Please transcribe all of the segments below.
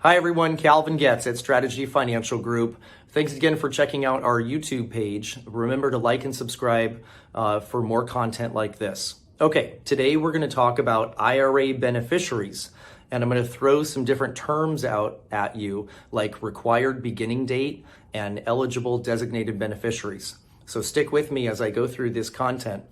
Hi everyone, Calvin Goetz at Strategy Financial Group. Thanks again for checking out our YouTube page. Remember to like and subscribe for more content like this. Okay, today we're going to talk about IRA beneficiaries, and I'm going to throw some different terms out at you like required beginning date and eligible designated beneficiaries. So stick with me as I go through this content.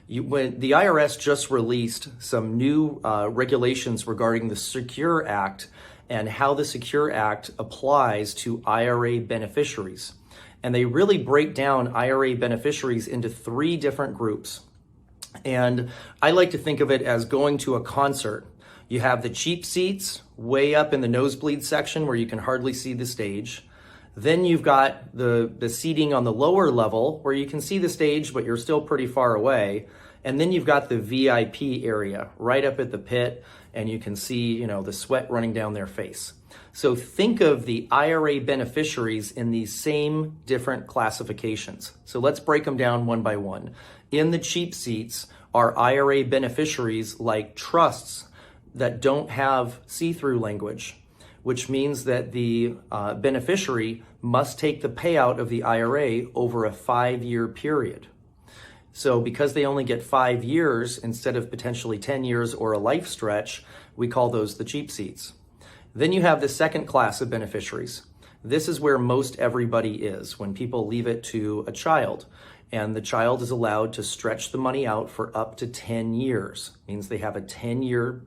When the IRS just released some new regulations regarding the Secure Act and how the Secure Act applies to IRA beneficiaries. And they really break down IRA beneficiaries into three different groups. And I like to think of it as going to a concert. You have the cheap seats way up in the nosebleed section where you can hardly see the stage. Then you've got the seating on the lower level where you can see the stage, but you're still pretty far away. And then you've got the VIP area right up at the pit, and you can see, the sweat running down their face. So think of the IRA beneficiaries in these same different classifications. So let's break them down one by one. In the cheap seats are IRA beneficiaries like trusts that don't have see-through language, which means that the beneficiary must take the payout of the IRA over a 5-year period. So because they only get 5 years instead of potentially 10 years or a life stretch, we call those the cheap seats. Then you have the second class of beneficiaries. This is where most everybody is when people leave it to a child, and the child is allowed to stretch the money out for up to 10 years. It means they have a 10-year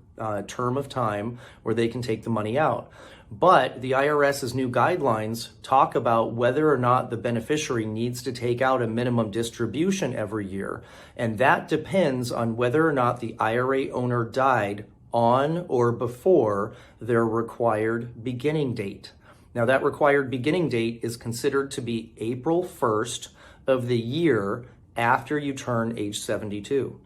term of time where they can take the money out. But the IRS's new guidelines talk about whether or not the beneficiary needs to take out a minimum distribution every year. And that depends on whether or not the IRA owner died on or before their required beginning date. Now, that required beginning date is considered to be April 1st of the year after you turn age 72.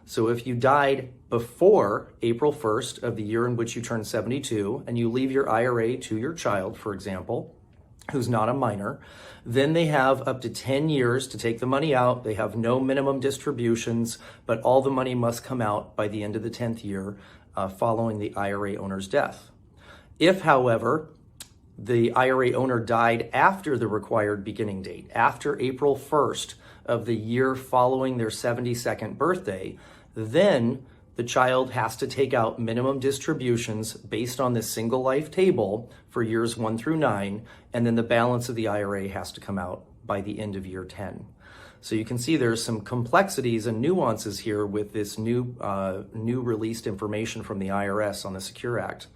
So if you died before April 1st of the year in which you turn 72 and you leave your IRA to your child, for example, who's not a minor, then they have up to 10 years to take the money out. They have no minimum distributions, but all the money must come out by the end of the 10th year following the IRA owner's death. If, however, the IRA owner died after the required beginning date, after April 1st of the year following their 72nd birthday, then the child has to take out minimum distributions based on this single life table for years 1 through 9, and then the balance of the IRA has to come out by the end of year 10. So you can see there's some complexities and nuances here with this new released information from the IRS on the Secure Act.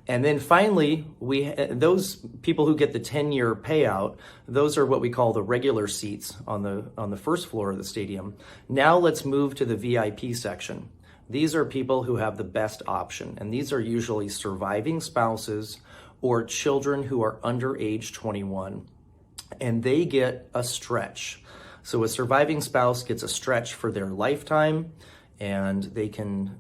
And then finally, those people who get the 10-year payout, those are what we call the regular seats on the first floor of the stadium. Now let's move to the VIP section. These are people who have the best option, and these are usually surviving spouses or children who are under age 21, and they get a stretch. So a surviving spouse gets a stretch for their lifetime, and they can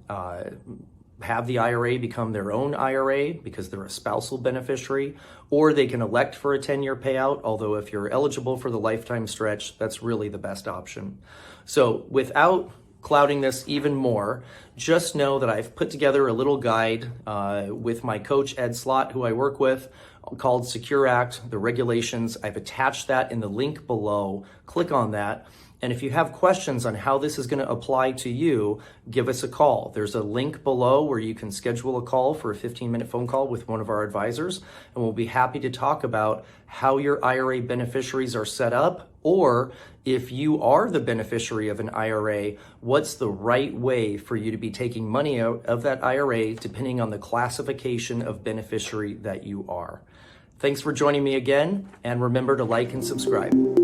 have the IRA become their own IRA because they're a spousal beneficiary, or they can elect for a 10-year payout, although if you're eligible for the lifetime stretch, that's really the best option. So without clouding this even more, just know that I've put together a little guide with my coach, Ed Slott, who I work with, called Secure Act, the regulations. I've attached that in the link below. Click on that. And if you have questions on how this is going to apply to you, give us a call. There's a link below where you can schedule a call for a 15-minute phone call with one of our advisors, and we'll be happy to talk about how your IRA beneficiaries are set up, or if you are the beneficiary of an IRA, what's the right way for you to be taking money out of that IRA depending on the classification of beneficiary that you are. Thanks for joining me again, and remember to like and subscribe.